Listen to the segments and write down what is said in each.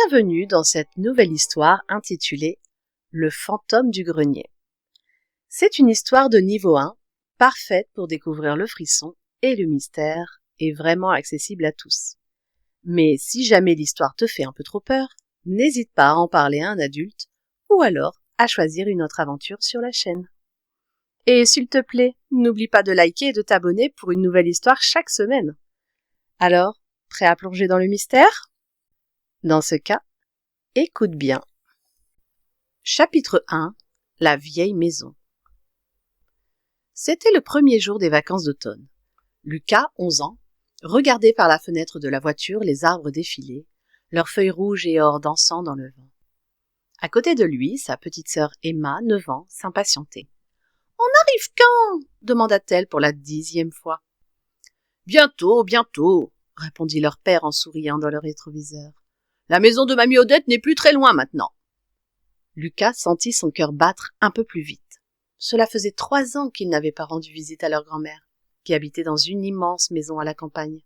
Bienvenue dans cette nouvelle histoire intitulée « Le fantôme du grenier ». C'est une histoire de niveau 1, parfaite pour découvrir le frisson et le mystère, et vraiment accessible à tous. Mais si jamais l'histoire te fait un peu trop peur, n'hésite pas à en parler à un adulte ou alors à choisir une autre aventure sur la chaîne. Et s'il te plaît, n'oublie pas de liker et de t'abonner pour une nouvelle histoire chaque semaine. Alors, prêt à plonger dans le mystère ? Dans ce cas, écoute bien. Chapitre 1. La vieille maison. C'était le premier jour des vacances d'automne. Lucas, 11 ans, regardait par la fenêtre de la voiture les arbres défiler, leurs feuilles rouges et or dansant dans le vent. À côté de lui, sa petite sœur Emma, 9 ans, s'impatientait. « On arrive quand ?» demanda-t-elle pour la 10e fois. « Bientôt, bientôt !» répondit leur père en souriant dans le rétroviseur. « La maison de mamie Odette n'est plus très loin maintenant. » Lucas sentit son cœur battre un peu plus vite. Cela faisait 3 ans qu'ils n'avaient pas rendu visite à leur grand-mère, qui habitait dans une immense maison à la campagne.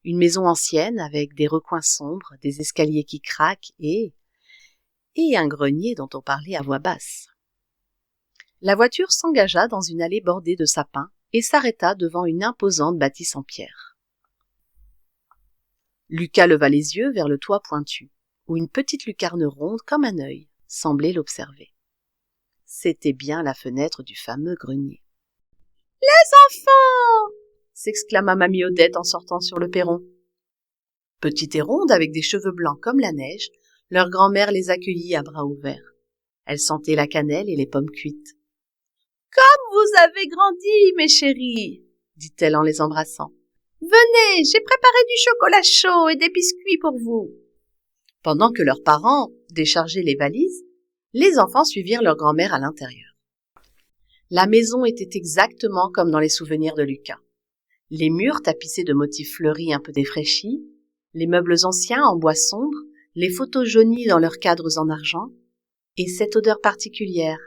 Une maison ancienne avec des recoins sombres, des escaliers qui craquent et un grenier dont on parlait à voix basse. La voiture s'engagea dans une allée bordée de sapins et s'arrêta devant une imposante bâtisse en pierre. Lucas leva les yeux vers le toit pointu, où une petite lucarne ronde comme un œil semblait l'observer. C'était bien la fenêtre du fameux grenier. « Les enfants !» s'exclama mamie Odette en sortant sur le perron. Petite et ronde, avec des cheveux blancs comme la neige, leur grand-mère les accueillit à bras ouverts. Elle sentait la cannelle et les pommes cuites. « Comme vous avez grandi, mes chéris !» dit-elle en les embrassant. « Venez, j'ai préparé du chocolat chaud et des biscuits pour vous. » Pendant que leurs parents déchargeaient les valises, les enfants suivirent leur grand-mère à l'intérieur. La maison était exactement comme dans les souvenirs de Lucas. Les murs tapissés de motifs fleuris un peu défraîchis, les meubles anciens en bois sombre, les photos jaunies dans leurs cadres en argent, et cette odeur particulière,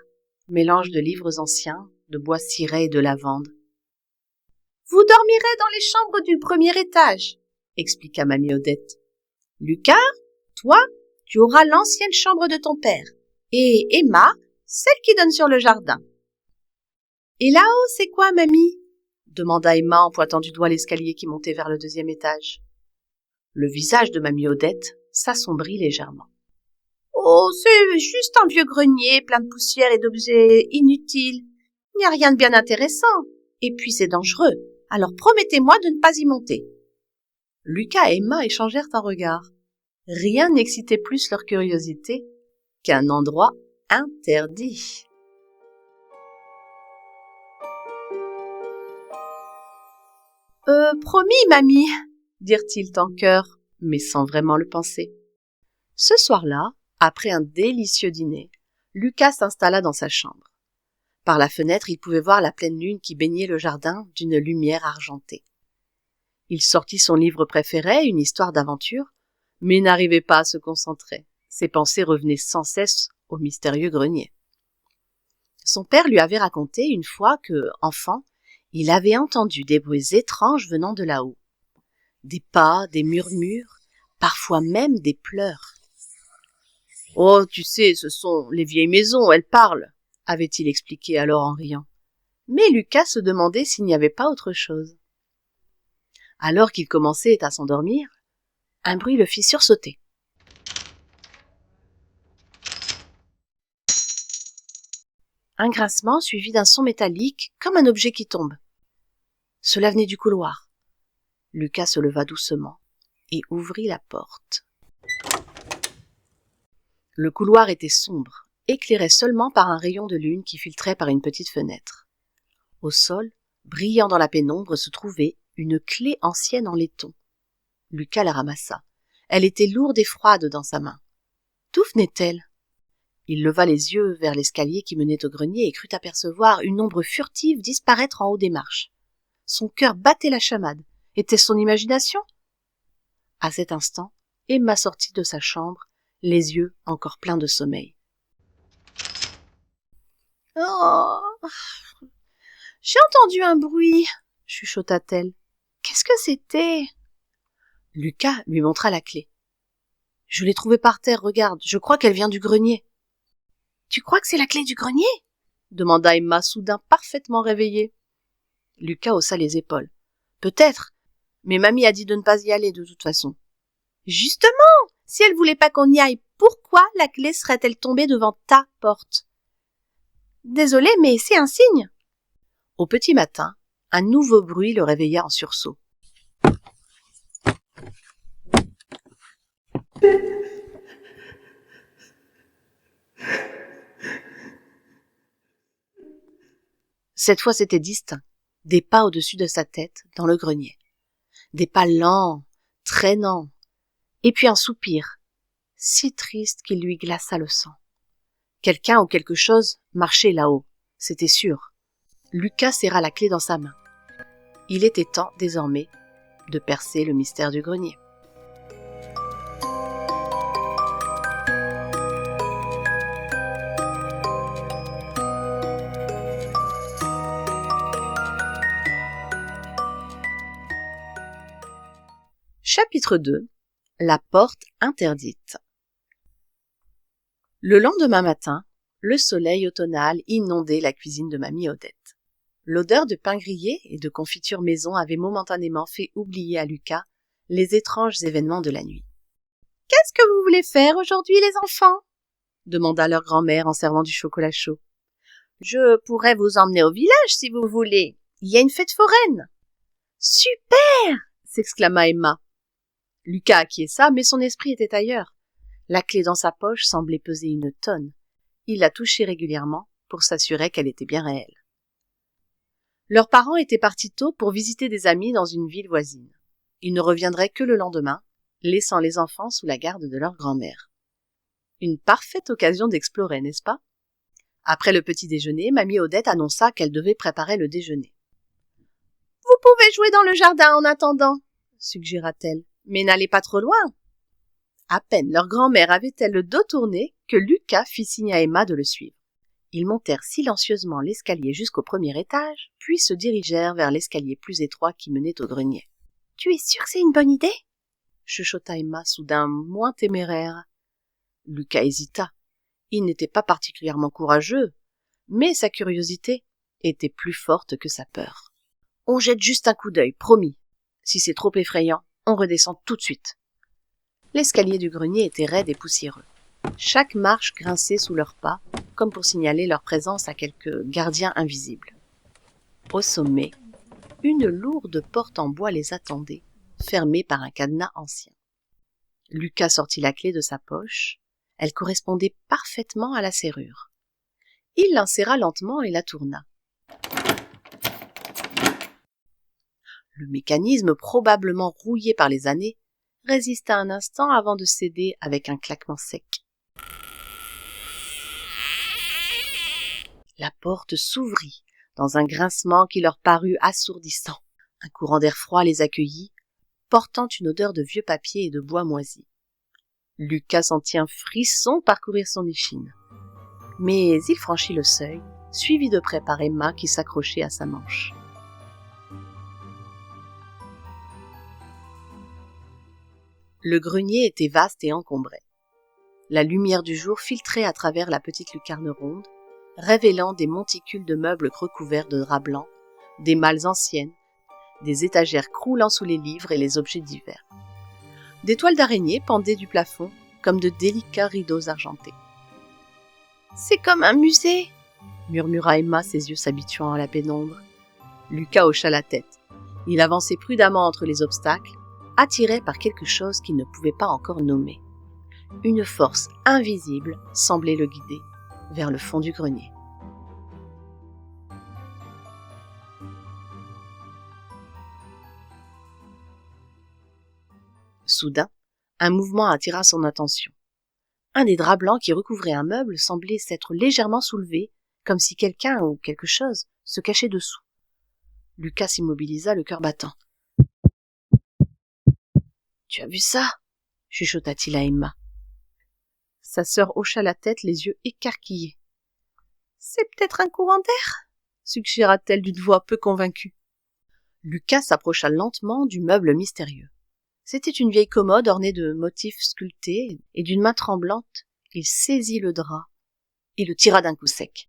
mélange de livres anciens, de bois ciré et de lavande. « Vous dormirez dans les chambres du premier étage, » expliqua mamie Odette. « Lucas, toi, tu auras l'ancienne chambre de ton père, et Emma, celle qui donne sur le jardin. »« Et là-haut, c'est quoi, mamie ?» demanda Emma en pointant du doigt l'escalier qui montait vers le 2e étage. Le visage de mamie Odette s'assombrit légèrement. « Oh, c'est juste un vieux grenier plein de poussière et d'objets inutiles. Il n'y a rien de bien intéressant. Et puis c'est dangereux. Alors promettez-moi de ne pas y monter. » Lucas et Emma échangèrent un regard. Rien n'excitait plus leur curiosité qu'un endroit interdit. « Promis, mamie !» dirent-ils en chœur, mais sans vraiment le penser. Ce soir-là, après un délicieux dîner, Lucas s'installa dans sa chambre. Par la fenêtre, il pouvait voir la pleine lune qui baignait le jardin d'une lumière argentée. Il sortit son livre préféré, une histoire d'aventure, mais n'arrivait pas à se concentrer. Ses pensées revenaient sans cesse au mystérieux grenier. Son père lui avait raconté une fois que, enfant, il avait entendu des bruits étranges venant de là-haut. Des pas, des murmures, parfois même des pleurs. « Oh, tu sais, ce sont les vieilles maisons, elles parlent !» avait-il expliqué alors en riant. Mais Lucas se demandait s'il n'y avait pas autre chose. Alors qu'il commençait à s'endormir, un bruit le fit sursauter. Un grincement suivi d'un son métallique comme un objet qui tombe. Cela venait du couloir. Lucas se leva doucement et ouvrit la porte. Le couloir était sombre, éclairé seulement par un rayon de lune qui filtrait par une petite fenêtre. Au sol, brillant dans la pénombre, se trouvait une clé ancienne en laiton. Lucas la ramassa. Elle était lourde et froide dans sa main. D'où venait-elle ? Il leva les yeux vers l'escalier qui menait au grenier et crut apercevoir une ombre furtive disparaître en haut des marches. Son cœur battait la chamade. Était-ce son imagination ? À cet instant, Emma sortit de sa chambre, les yeux encore pleins de sommeil. « Oh, j'ai entendu un bruit, » chuchota-t-elle. « Qu'est-ce que c'était ?» Lucas lui montra la clé. Je l'ai trouvée par terre, regarde, je crois qu'elle vient du grenier. »« Tu crois que c'est la clé du grenier ?» demanda Emma, soudain parfaitement réveillée. Lucas haussa les épaules. « Peut-être, mais mamie a dit de ne pas y aller de toute façon. »« Justement, si elle voulait pas qu'on y aille, pourquoi la clé serait-elle tombée devant ta porte ? » ?»« Désolée, mais c'est un signe. » Au petit matin, un nouveau bruit le réveilla en sursaut. Cette fois, c'était distinct. Des pas au-dessus de sa tête, dans le grenier. Des pas lents, traînants. Et puis un soupir, si triste qu'il lui glaça le sang. Quelqu'un ou quelque chose marchait là-haut, c'était sûr. Lucas serra la clé dans sa main. Il était temps, désormais, de percer le mystère du grenier. Chapitre 2. La porte interdite. Le lendemain matin, le soleil automnal inondait la cuisine de mamie Odette. L'odeur de pain grillé et de confiture maison avait momentanément fait oublier à Lucas les étranges événements de la nuit. « Qu'est-ce que vous voulez faire aujourd'hui, les enfants ?» demanda leur grand-mère en servant du chocolat chaud. « Je pourrais vous emmener au village si vous voulez. Il y a une fête foraine. »« Super !» s'exclama Emma. Lucas acquiesça, mais son esprit était ailleurs. La clé dans sa poche semblait peser une tonne. Il la touchait régulièrement pour s'assurer qu'elle était bien réelle. Leurs parents étaient partis tôt pour visiter des amis dans une ville voisine. Ils ne reviendraient que le lendemain, laissant les enfants sous la garde de leur grand-mère. Une parfaite occasion d'explorer, n'est-ce pas ? Après le petit déjeuner, mamie Odette annonça qu'elle devait préparer le déjeuner. « Vous pouvez jouer dans le jardin en attendant, » suggéra-t-elle, « mais n'allez pas trop loin. » À peine leur grand-mère avait-elle le dos tourné que Lucas fit signe à Emma de le suivre. Ils montèrent silencieusement l'escalier jusqu'au premier étage, puis se dirigèrent vers l'escalier plus étroit qui menait au grenier. « Tu es sûre que c'est une bonne idée ?» chuchota Emma, soudain moins téméraire. Lucas hésita. Il n'était pas particulièrement courageux, mais sa curiosité était plus forte que sa peur. « On jette juste un coup d'œil, promis. Si c'est trop effrayant, on redescend tout de suite. » L'escalier du grenier était raide et poussiéreux. Chaque marche grinçait sous leurs pas, comme pour signaler leur présence à quelque gardien invisible. Au sommet, une lourde porte en bois les attendait, fermée par un cadenas ancien. Lucas sortit la clé de sa poche. Elle correspondait parfaitement à la serrure. Il l'inséra lentement et la tourna. Le mécanisme, probablement rouillé par les années, résista un instant avant de céder avec un claquement sec. La porte s'ouvrit dans un grincement qui leur parut assourdissant. Un courant d'air froid les accueillit, portant une odeur de vieux papier et de bois moisi. Lucas sentit un frisson parcourir son échine. Mais il franchit le seuil, suivi de près par Emma qui s'accrochait à sa manche. Le grenier était vaste et encombré. La lumière du jour filtrait à travers la petite lucarne ronde, révélant des monticules de meubles recouverts de draps blancs, des malles anciennes, des étagères croulant sous les livres et les objets divers. Des toiles d'araignée pendaient du plafond comme de délicats rideaux argentés. « C'est comme un musée !» murmura Emma, ses yeux s'habituant à la pénombre. Lucas hocha la tête. Il avançait prudemment entre les obstacles, attiré par quelque chose qu'il ne pouvait pas encore nommer. Une force invisible semblait le guider vers le fond du grenier. Soudain, un mouvement attira son attention. Un des draps blancs qui recouvrait un meuble semblait s'être légèrement soulevé, comme si quelqu'un ou quelque chose se cachait dessous. Lucas s'immobilisa, le cœur battant. « Tu as vu ça ?» chuchota-t-il à Emma. Sa sœur hocha la tête, les yeux écarquillés. « C'est peut-être un courant d'air ?» suggéra-t-elle d'une voix peu convaincue. Lucas s'approcha lentement du meuble mystérieux. C'était une vieille commode ornée de motifs sculptés, et d'une main tremblante, il saisit le drap et le tira d'un coup sec.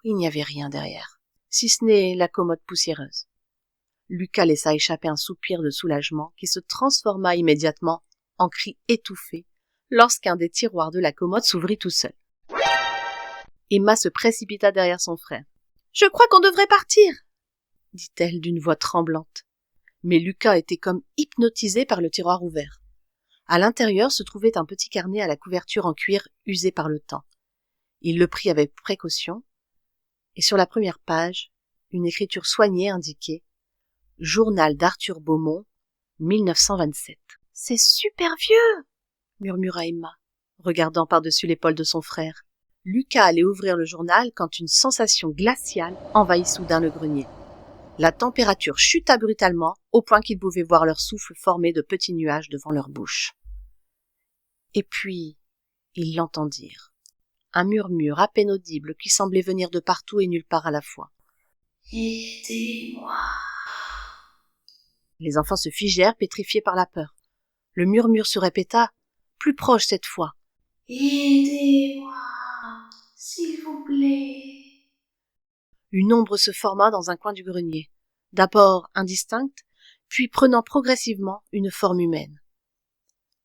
Il n'y avait rien derrière, si ce n'est la commode poussiéreuse. Lucas laissa échapper un soupir de soulagement qui se transforma immédiatement en cri étouffé lorsqu'un des tiroirs de la commode s'ouvrit tout seul. Emma se précipita derrière son frère. « Je crois qu'on devrait partir !» dit-elle d'une voix tremblante. Mais Lucas était comme hypnotisé par le tiroir ouvert. À l'intérieur se trouvait un petit carnet à la couverture en cuir usé par le temps. Il le prit avec précaution, et sur la première page, une écriture soignée indiquait « Journal d'Arthur Beaumont, 1927 ». « C'est super vieux !» murmura Emma, regardant par-dessus l'épaule de son frère. Lucas allait ouvrir le journal quand une sensation glaciale envahit soudain le grenier. La température chuta brutalement au point qu'ils pouvaient voir leur souffle former de petits nuages devant leur bouche. Et puis, ils l'entendirent. Un murmure à peine audible qui semblait venir de partout et nulle part à la fois. « Aidez-moi » Les enfants se figèrent, pétrifiés par la peur. Le murmure se répéta, plus proche cette fois. « Aidez-moi, s'il vous plaît » Une ombre se forma dans un coin du grenier, d'abord indistincte, puis prenant progressivement une forme humaine.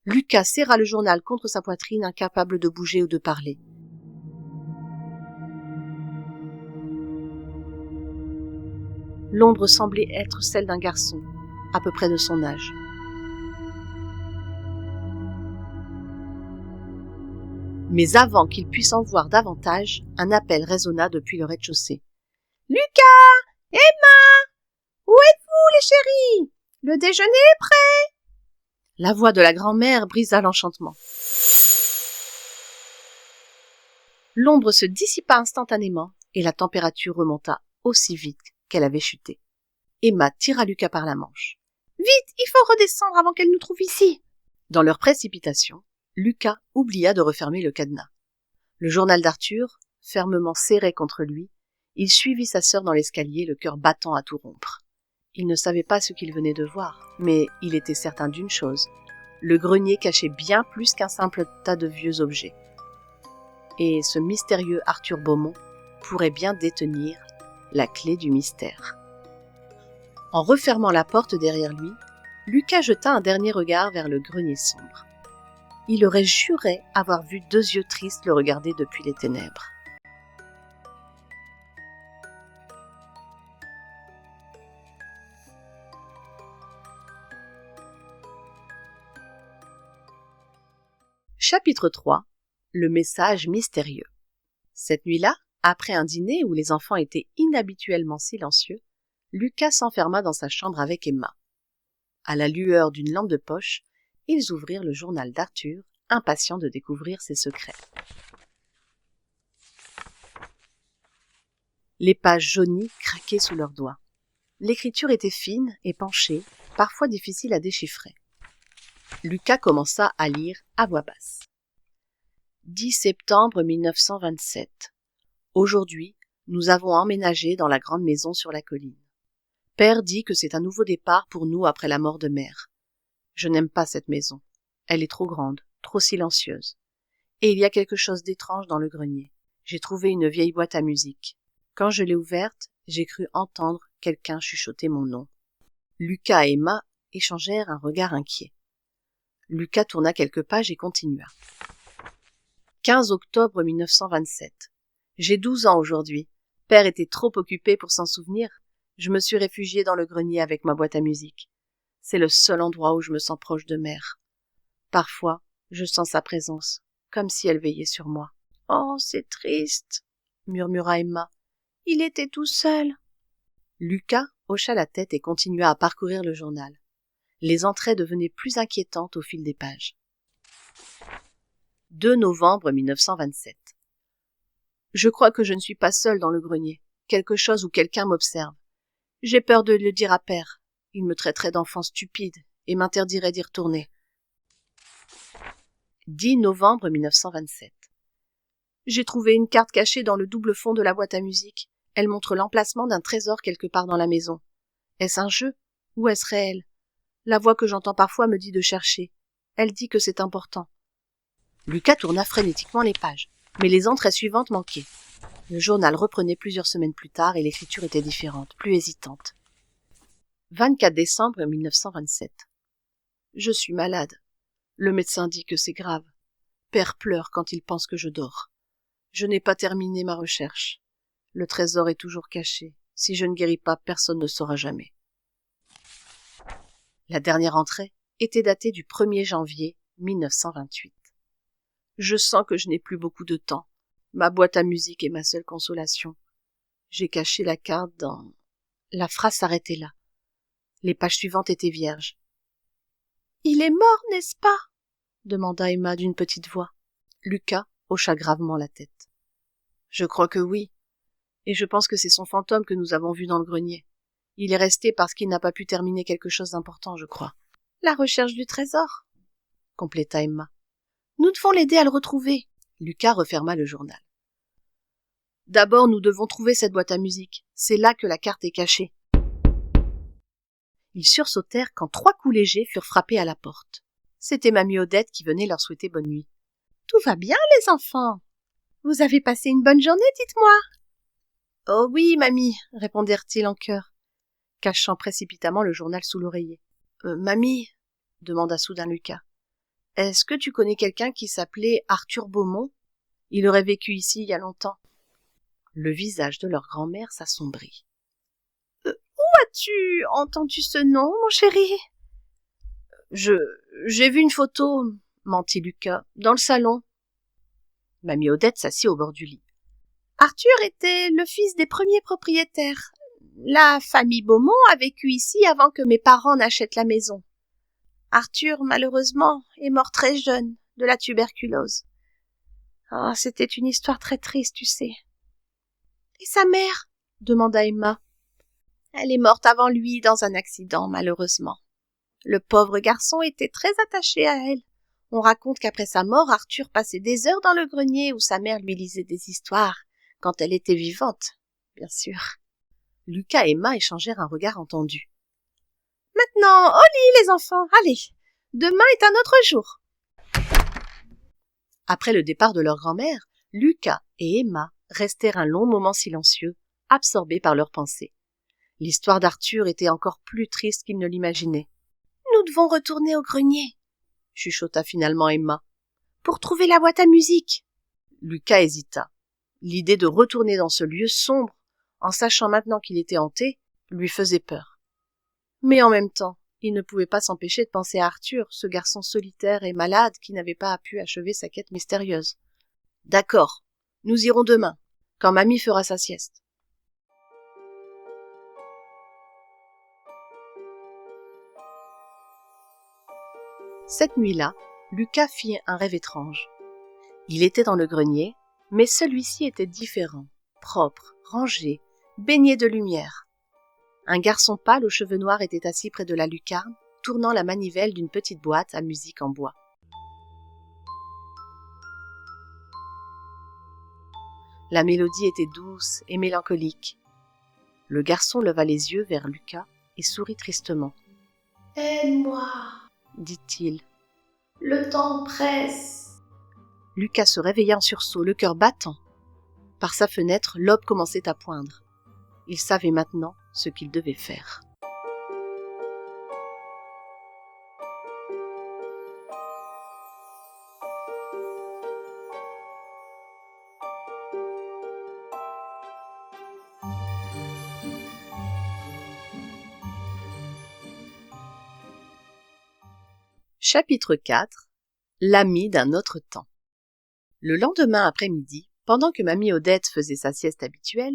Lucas serra le journal contre sa poitrine, incapable de bouger ou de parler. L'ombre semblait être celle d'un garçon, à peu près de son âge. Mais avant qu'il puisse en voir davantage, un appel résonna depuis le rez-de-chaussée. « Lucas! Emma! Où êtes-vous, les chéris? Le déjeuner est prêt !» La voix de la grand-mère brisa l'enchantement. L'ombre se dissipa instantanément et la température remonta aussi vite qu'elle avait chuté. Emma tira Lucas par la manche. « Vite, il faut redescendre avant qu'elle nous trouve ici !» Dans leur précipitation, Lucas oublia de refermer le cadenas. Le journal d'Arthur, fermement serré contre lui, il suivit sa sœur dans l'escalier, le cœur battant à tout rompre. Il ne savait pas ce qu'il venait de voir, mais il était certain d'une chose. Le grenier cachait bien plus qu'un simple tas de vieux objets. Et ce mystérieux Arthur Beaumont pourrait bien détenir la clé du mystère. En refermant la porte derrière lui, Lucas jeta un dernier regard vers le grenier sombre. Il aurait juré avoir vu deux yeux tristes le regarder depuis les ténèbres. Chapitre 3. Le message mystérieux. Cette nuit-là, après un dîner où les enfants étaient inhabituellement silencieux, Lucas s'enferma dans sa chambre avec Emma. À la lueur d'une lampe de poche, ils ouvrirent le journal d'Arthur, impatients de découvrir ses secrets. Les pages jaunies craquaient sous leurs doigts. L'écriture était fine et penchée, parfois difficile à déchiffrer. Lucas commença à lire à voix basse. 10 septembre 1927. Aujourd'hui, nous avons emménagé dans la grande maison sur la colline. Père dit que c'est un nouveau départ pour nous après la mort de mère. Je n'aime pas cette maison. Elle est trop grande, trop silencieuse. Et il y a quelque chose d'étrange dans le grenier. J'ai trouvé une vieille boîte à musique. Quand je l'ai ouverte, j'ai cru entendre quelqu'un chuchoter mon nom. Lucas et Emma échangèrent un regard inquiet. Lucas tourna quelques pages et continua. 15 octobre 1927. J'ai 12 ans aujourd'hui. Père était trop occupé pour s'en souvenir. Je me suis réfugiée dans le grenier avec ma boîte à musique. C'est le seul endroit où je me sens proche de mère. Parfois, je sens sa présence, comme si elle veillait sur moi. « Oh, c'est triste !» murmura Emma. « Il était tout seul. » Lucas hocha la tête et continua à parcourir le journal. Les entrées devenaient plus inquiétantes au fil des pages. 2 novembre 1927. Je crois que je ne suis pas seule dans le grenier. Quelque chose ou quelqu'un m'observe. J'ai peur de le dire à père. Il me traiterait d'enfant stupide et m'interdirait d'y retourner. 10 novembre 1927. J'ai trouvé une carte cachée dans le double fond de la boîte à musique. Elle montre l'emplacement d'un trésor quelque part dans la maison. Est-ce un jeu ou est-ce réel? La voix que j'entends parfois me dit de chercher. Elle dit que c'est important. Lucas tourna frénétiquement les pages, mais les entrées suivantes manquaient. Le journal reprenait plusieurs semaines plus tard et l'écriture était différente, plus hésitante. 24 décembre 1927. Je suis malade. Le médecin dit que c'est grave. Père pleure quand il pense que je dors. Je n'ai pas terminé ma recherche. Le trésor est toujours caché. Si je ne guéris pas, personne ne saura jamais. La dernière entrée était datée du 1er janvier 1928. Je sens que je n'ai plus beaucoup de temps. Ma boîte à musique est ma seule consolation. J'ai caché la carte dans... La phrase s'arrêtait là. Les pages suivantes étaient vierges. « Il est mort, n'est-ce pas ?» demanda Emma d'une petite voix. Lucas hocha gravement la tête. « Je crois que oui. Et je pense que c'est son fantôme que nous avons vu dans le grenier. Il est resté parce qu'il n'a pas pu terminer quelque chose d'important, je crois. »« La recherche du trésor » compléta Emma. « Nous devons l'aider à le retrouver. » Lucas referma le journal. « D'abord, nous devons trouver cette boîte à musique. C'est là que la carte est cachée. » Ils sursautèrent quand 3 coups légers furent frappés à la porte. C'était mamie Odette qui venait leur souhaiter bonne nuit. « Tout va bien, les enfants? Vous avez passé une bonne journée, dites-moi. »« Oh oui, mamie, » répondirent-ils en chœur, cachant précipitamment le journal sous l'oreiller. « Mamie, » demanda soudain Lucas, « est-ce que tu connais quelqu'un qui s'appelait Arthur Beaumont? Il aurait vécu ici il y a longtemps. » Le visage de leur grand-mère s'assombrit. « Où as-tu entendu ce nom, mon chéri? »« J'ai vu une photo, » mentit Lucas, « dans le salon. » Mamie Odette s'assit au bord du lit. « Arthur était le fils des premiers propriétaires. La famille Beaumont a vécu ici avant que mes parents n'achètent la maison. Arthur, malheureusement, est mort très jeune, de la tuberculose. Ah, c'était une histoire très triste, tu sais. »« Et sa mère ?» demanda Emma. « Elle est morte avant lui dans un accident, malheureusement. Le pauvre garçon était très attaché à elle. On raconte qu'après sa mort, Arthur passait des heures dans le grenier où sa mère lui lisait des histoires, quand elle était vivante, bien sûr. » Lucas et Emma échangèrent un regard entendu. « Maintenant, au lit, les enfants, allez, demain est un autre jour. » Après le départ de leur grand-mère, Lucas et Emma restèrent un long moment silencieux, absorbés par leurs pensées. L'histoire d'Arthur était encore plus triste qu'ils ne l'imaginaient. « Nous devons retourner au grenier, » chuchota finalement Emma, « pour trouver la boîte à musique. » Lucas hésita. L'idée de retourner dans ce lieu sombre, en sachant maintenant qu'il était hanté, lui faisait peur. Mais en même temps, il ne pouvait pas s'empêcher de penser à Arthur, ce garçon solitaire et malade qui n'avait pas pu achever sa quête mystérieuse. « D'accord, nous irons demain, quand mamie fera sa sieste. » Cette nuit-là, Lucas fit un rêve étrange. Il était dans le grenier, mais celui-ci était différent, propre, rangé, baigné de lumière. Un garçon pâle aux cheveux noirs était assis près de la lucarne, tournant la manivelle d'une petite boîte à musique en bois. La mélodie était douce et mélancolique. Le garçon leva les yeux vers Lucas et sourit tristement. « Aide-moi » dit-il. « Le temps presse. » Lucas se réveilla en sursaut, le cœur battant. Par sa fenêtre, l'aube commençait à poindre. Il savait maintenant ce qu'il devait faire. Chapitre 4. L'ami d'un autre temps. Le lendemain après-midi, pendant que mamie Odette faisait sa sieste habituelle,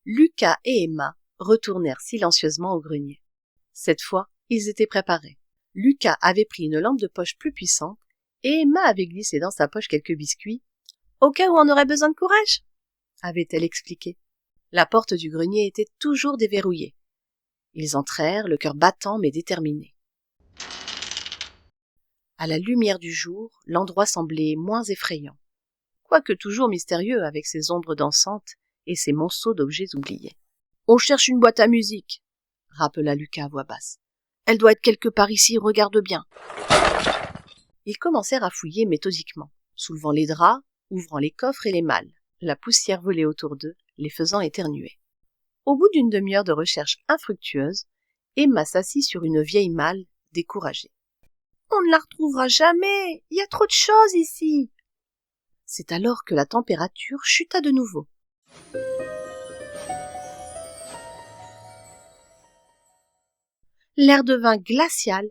Lucas et Emma retournèrent silencieusement au grenier. Cette fois, ils étaient préparés. Lucas avait pris une lampe de poche plus puissante et Emma avait glissé dans sa poche quelques biscuits, au cas où on aurait besoin de courage, avait-elle expliqué. La porte du grenier était toujours déverrouillée. Ils entrèrent, le cœur battant mais déterminé. À la lumière du jour, l'endroit semblait moins effrayant, quoique toujours mystérieux avec ses ombres dansantes et ses monceaux d'objets oubliés. « On cherche une boîte à musique » rappela Lucas à voix basse. Elle doit être quelque part ici, regarde bien. Ils commencèrent à fouiller méthodiquement, soulevant les draps, ouvrant les coffres et les malles. La poussière volait autour d'eux, les faisant éternuer. Au bout d'une demi-heure de recherche infructueuse, Emma s'assit sur une vieille malle, découragée. « On ne la retrouvera jamais, il y a trop de choses ici !» C'est alors que la température chuta de nouveau. L'air devint glacial,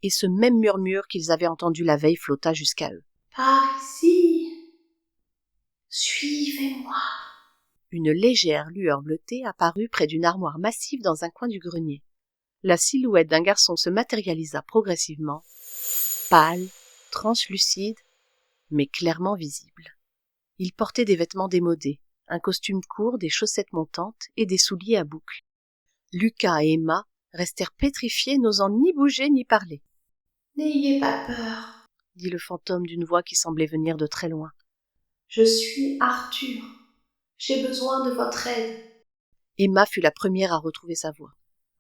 et ce même murmure qu'ils avaient entendu la veille flotta jusqu'à eux. « Par ici, suivez-moi !» Une légère lueur bleutée apparut près d'une armoire massive dans un coin du grenier. La silhouette d'un garçon se matérialisa progressivement, pâle, translucide, mais clairement visible. Il portait des vêtements démodés, un costume court, des chaussettes montantes et des souliers à boucles. Lucas et Emma restèrent pétrifiés, n'osant ni bouger ni parler. « N'ayez pas peur, » dit le fantôme d'une voix qui semblait venir de très loin. « Je suis Arthur. J'ai besoin de votre aide. » Emma fut la première à retrouver sa voix.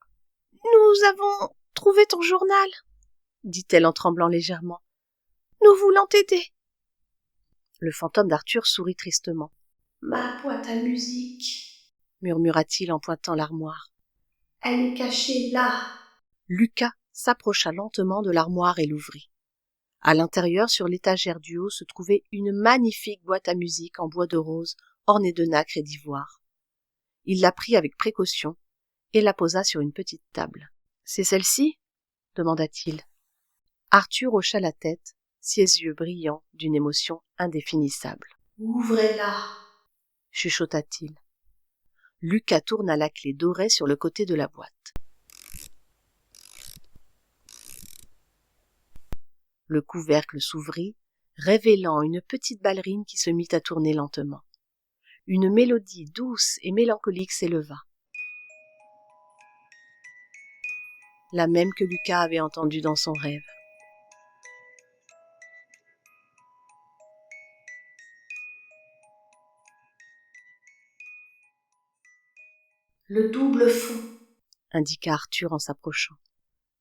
« Nous avons trouvé ton journal, » dit-elle en tremblant légèrement. « Nous voulons t'aider. » Le fantôme d'Arthur sourit tristement. « Ma boîte à musique, » murmura-t-il en pointant l'armoire. « Elle est cachée là. » Lucas s'approcha lentement de l'armoire et l'ouvrit. À l'intérieur, sur l'étagère du haut, se trouvait une magnifique boîte à musique en bois de rose, ornée de nacre et d'ivoire. Il la prit avec précaution et la posa sur une petite table. « C'est celle-ci » demanda-t-il. Arthur hocha la tête, ses yeux brillants d'une émotion indéfinissable. « Ouvrez-la » chuchota-t-il. Lucas tourna la clé dorée sur le côté de la boîte. Le couvercle s'ouvrit, révélant une petite ballerine qui se mit à tourner lentement. Une mélodie douce et mélancolique s'éleva. La même que Lucas avait entendue dans son rêve. Le double fond, indiqua Arthur en s'approchant.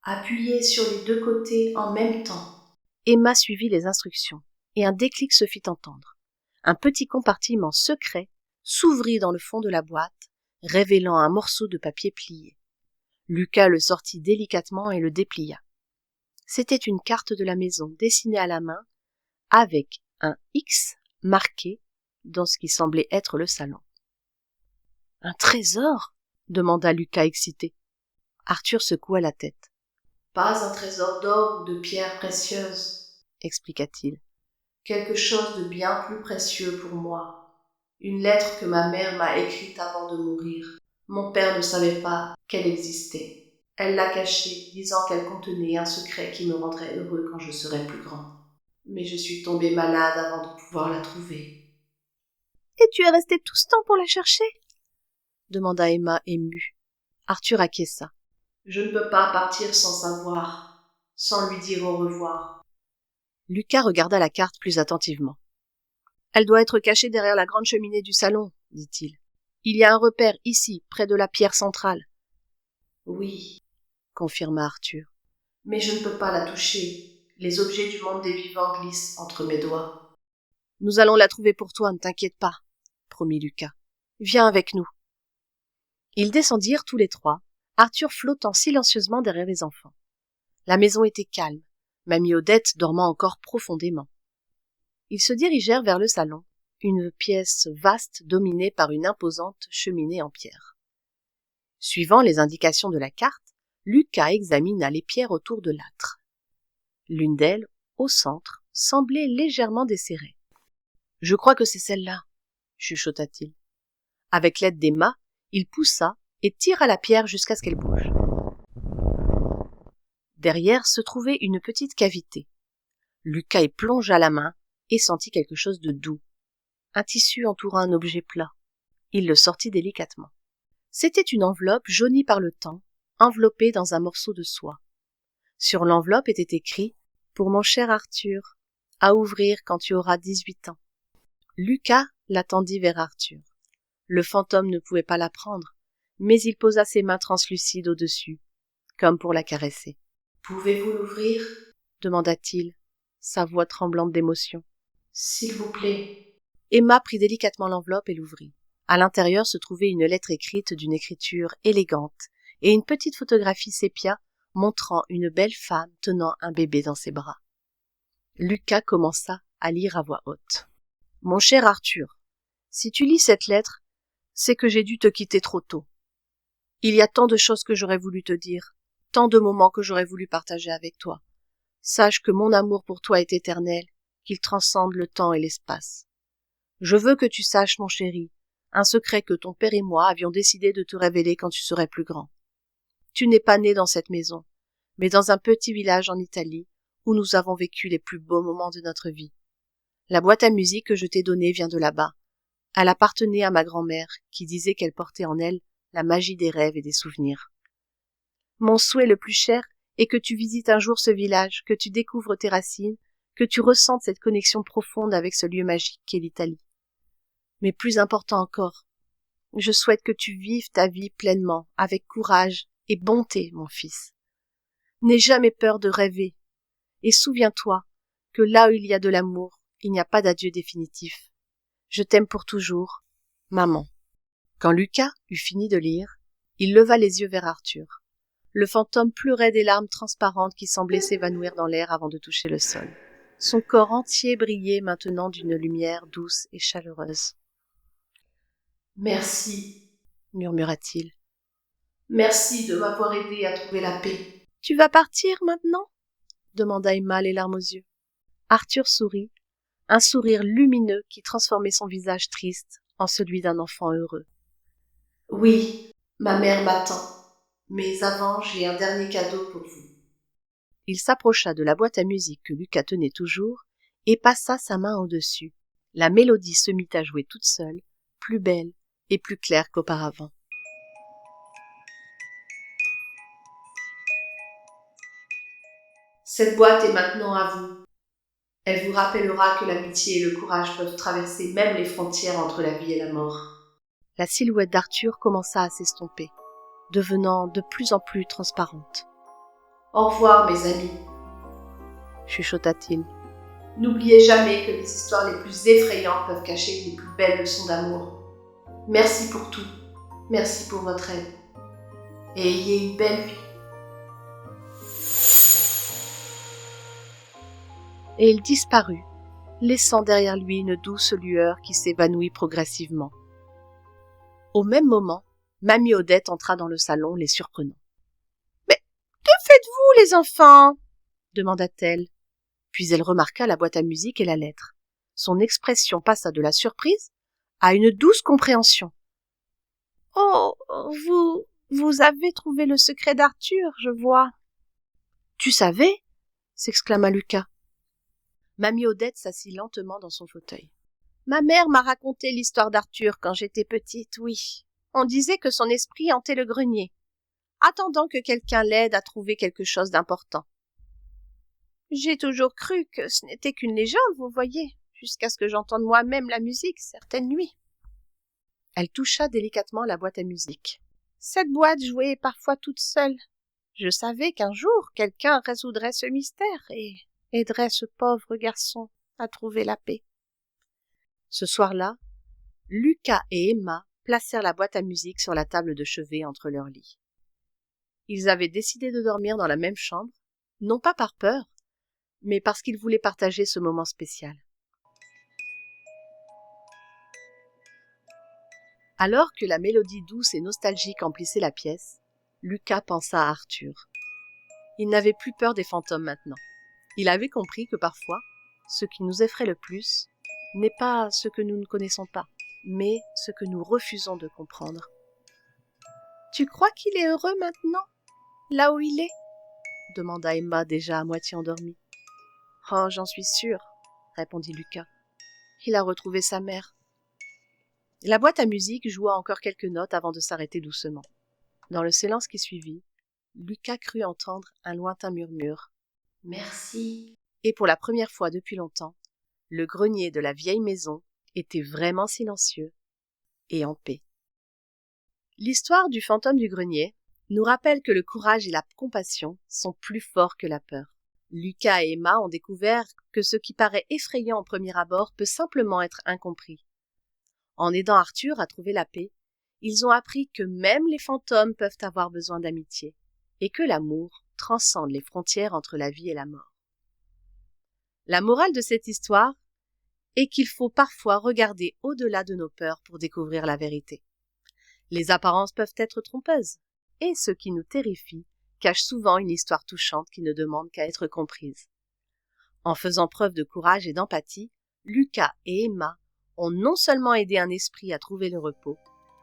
Appuyez sur les deux côtés en même temps. Emma suivit les instructions, et un déclic se fit entendre. Un petit compartiment secret s'ouvrit dans le fond de la boîte, révélant un morceau de papier plié. Lucas le sortit délicatement et le déplia. C'était une carte de la maison dessinée à la main, avec un X marqué dans ce qui semblait être le salon. « Un trésor ?» demanda Lucas excité. Arthur secoua la tête. « Pas un trésor d'or ou de pierres précieuses, » expliqua-t-il. « Quelque chose de bien plus précieux pour moi. Une lettre que ma mère m'a écrite avant de mourir. Mon père ne savait pas qu'elle existait. Elle l'a cachée, disant qu'elle contenait un secret qui me rendrait heureux quand je serais plus grand. Mais je suis tombée malade avant de pouvoir la trouver. »« Et tu es resté tout ce temps pour la chercher ?» demanda Emma émue. Arthur acquiesça. « Je ne peux pas partir sans savoir, sans lui dire au revoir. » Lucas regarda la carte plus attentivement. « Elle doit être cachée derrière la grande cheminée du salon, » dit-il. « Il y a un repère ici, près de la pierre centrale. »« Oui, » confirma Arthur. « Mais je ne peux pas la toucher. Les objets du monde des vivants glissent entre mes doigts. »« Nous allons la trouver pour toi, ne t'inquiète pas, » promit Lucas. « Viens avec nous. » Ils descendirent tous les trois, Arthur flottant silencieusement derrière les enfants. La maison était calme, Mamie Odette dormant encore profondément. Ils se dirigèrent vers le salon, une pièce vaste dominée par une imposante cheminée en pierre. Suivant les indications de la carte, Lucas examina les pierres autour de l'âtre. L'une d'elles, au centre, semblait légèrement desserrée. « Je crois que c'est celle-là, » chuchota-t-il. Avec l'aide d'Emma, il poussa et tira la pierre jusqu'à ce qu'elle bouge. Derrière se trouvait une petite cavité. Lucas y plongea la main et sentit quelque chose de doux. Un tissu entourant un objet plat. Il le sortit délicatement. C'était une enveloppe jaunie par le temps, enveloppée dans un morceau de soie. Sur l'enveloppe était écrit « Pour mon cher Arthur, à ouvrir quand tu auras 18 ans. » Lucas la tendit vers Arthur. Le fantôme ne pouvait pas la prendre, mais il posa ses mains translucides au-dessus. comme pour la caresser. « Pouvez-vous l'ouvrir » demanda-t-il, sa voix tremblante d'émotion. « S'il vous plaît. » Emma prit délicatement l'enveloppe et l'ouvrit. À l'intérieur se trouvait une lettre écrite d'une écriture élégante et une petite photographie sépia montrant une belle femme tenant un bébé dans ses bras. Lucas commença à lire à voix haute. « Mon cher Arthur, si tu lis cette lettre, c'est que j'ai dû te quitter trop tôt. Il y a tant de choses que j'aurais voulu te dire, tant de moments que j'aurais voulu partager avec toi. Sache que mon amour pour toi est éternel, qu'il transcende le temps et l'espace. Je veux que tu saches, mon chéri, un secret que ton père et moi avions décidé de te révéler quand tu serais plus grand. Tu n'es pas né dans cette maison, mais dans un petit village en Italie où nous avons vécu les plus beaux moments de notre vie. La boîte à musique que je t'ai donnée vient de là-bas. Elle appartenait à ma grand-mère, qui disait qu'elle portait en elle la magie des rêves et des souvenirs. Mon souhait le plus cher est que tu visites un jour ce village, que tu découvres tes racines, que tu ressentes cette connexion profonde avec ce lieu magique qu'est l'Italie. Mais plus important encore, je souhaite que tu vives ta vie pleinement, avec courage et bonté, mon fils. N'aie jamais peur de rêver, et souviens-toi que là où il y a de l'amour, il n'y a pas d'adieu définitif. Je t'aime pour toujours, maman. Quand Lucas eut fini de lire, il leva les yeux vers Arthur. Le fantôme pleurait des larmes transparentes qui semblaient s'évanouir dans l'air avant de toucher le sol. Son corps entier brillait maintenant d'une lumière douce et chaleureuse. « Merci, murmura-t-il. Merci de m'avoir aidé à trouver la paix. »« Tu vas partir maintenant ?» demanda Emma, les larmes aux yeux. Arthur sourit, un sourire lumineux qui transformait son visage triste en celui d'un enfant heureux. « Oui, ma mère m'attend, mais avant j'ai un dernier cadeau pour vous. » Il s'approcha de la boîte à musique que Lucas tenait toujours et passa sa main au-dessus. La mélodie se mit à jouer toute seule, plus belle et plus claire qu'auparavant. Cette boîte est maintenant à vous. Elle vous rappellera que l'amitié et le courage peuvent traverser même les frontières entre la vie et la mort. La silhouette d'Arthur commença à s'estomper, devenant de plus en plus transparente. « Au revoir, mes amis, » chuchota-t-il. « N'oubliez jamais que les histoires les plus effrayantes peuvent cacher les plus belles leçons d'amour. Merci pour tout. Merci pour votre aide. Et ayez une belle vie. » Et il disparut, laissant derrière lui une douce lueur qui s'évanouit progressivement. Au même moment, Mamie Odette entra dans le salon, les surprenant. « Mais que faites-vous, les enfants ?» demanda-t-elle. Puis elle remarqua la boîte à musique et la lettre. Son expression passa de la surprise à une douce compréhension. « Oh, vous avez trouvé le secret d'Arthur, je vois. »« Tu savais ?» s'exclama Lucas. Mamie Odette s'assit lentement dans son fauteuil. « Ma mère m'a raconté l'histoire d'Arthur quand j'étais petite, oui. On disait que son esprit hantait le grenier, attendant que quelqu'un l'aide à trouver quelque chose d'important. J'ai toujours cru que ce n'était qu'une légende, vous voyez, jusqu'à ce que j'entende moi-même la musique certaines nuits. » Elle toucha délicatement la boîte à musique. Cette boîte jouait parfois toute seule. Je savais qu'un jour, quelqu'un résoudrait ce mystère et aiderait ce pauvre garçon à trouver la paix. Ce soir-là, Lucas et Emma placèrent la boîte à musique sur la table de chevet entre leurs lits. Ils avaient décidé de dormir dans la même chambre, non pas par peur, mais parce qu'ils voulaient partager ce moment spécial. Alors que la mélodie douce et nostalgique emplissait la pièce, Lucas pensa à Arthur. Il n'avait plus peur des fantômes maintenant. Il avait compris que parfois, ce qui nous effraie le plus n'est pas ce que nous ne connaissons pas, mais ce que nous refusons de comprendre. « Tu crois qu'il est heureux maintenant, là où il est ?» demanda Emma déjà à moitié endormie. « Oh, j'en suis sûre, » répondit Lucas. « Il a retrouvé sa mère. » La boîte à musique joua encore quelques notes avant de s'arrêter doucement. Dans le silence qui suivit, Lucas crut entendre un lointain murmure. « Merci. » Et pour la première fois depuis longtemps, le grenier de la vieille maison était vraiment silencieux et en paix. L'histoire du fantôme du grenier nous rappelle que le courage et la compassion sont plus forts que la peur. Lucas et Emma ont découvert que ce qui paraît effrayant au premier abord peut simplement être incompris. En aidant Arthur à trouver la paix, ils ont appris que même les fantômes peuvent avoir besoin d'amitié et que l'amour transcende les frontières entre la vie et la mort. La morale de cette histoire est qu'il faut parfois regarder au-delà de nos peurs pour découvrir la vérité. Les apparences peuvent être trompeuses, et ce qui nous terrifie cache souvent une histoire touchante qui ne demande qu'à être comprise. En faisant preuve de courage et d'empathie, Lucas et Emma ont non seulement aidé un esprit à trouver le repos,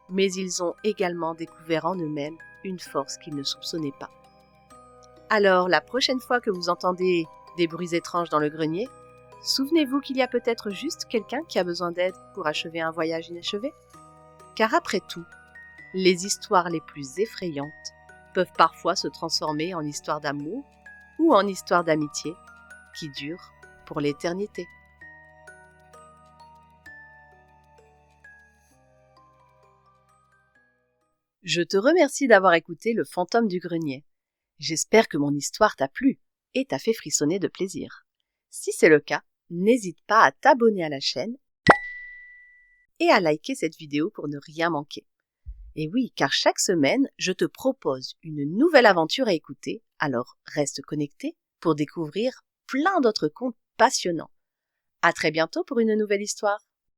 mais ils ont également découvert en eux-mêmes une force qu'ils ne soupçonnaient pas. Alors, la prochaine fois que vous entendez des bruits étranges dans le grenier, souvenez-vous qu'il y a peut-être juste quelqu'un qui a besoin d'aide pour achever un voyage inachevé. Car après tout, les histoires les plus effrayantes peuvent parfois se transformer en histoires d'amour ou en histoires d'amitié qui durent pour l'éternité. Je te remercie d'avoir écouté Le Fantôme du Grenier. J'espère que mon histoire t'a plu et t'a fait frissonner de plaisir. Si c'est le cas, n'hésite pas à t'abonner à la chaîne et à liker cette vidéo pour ne rien manquer. Et oui, car chaque semaine, je te propose une nouvelle aventure à écouter, alors reste connecté pour découvrir plein d'autres contes passionnants. À très bientôt pour une nouvelle histoire.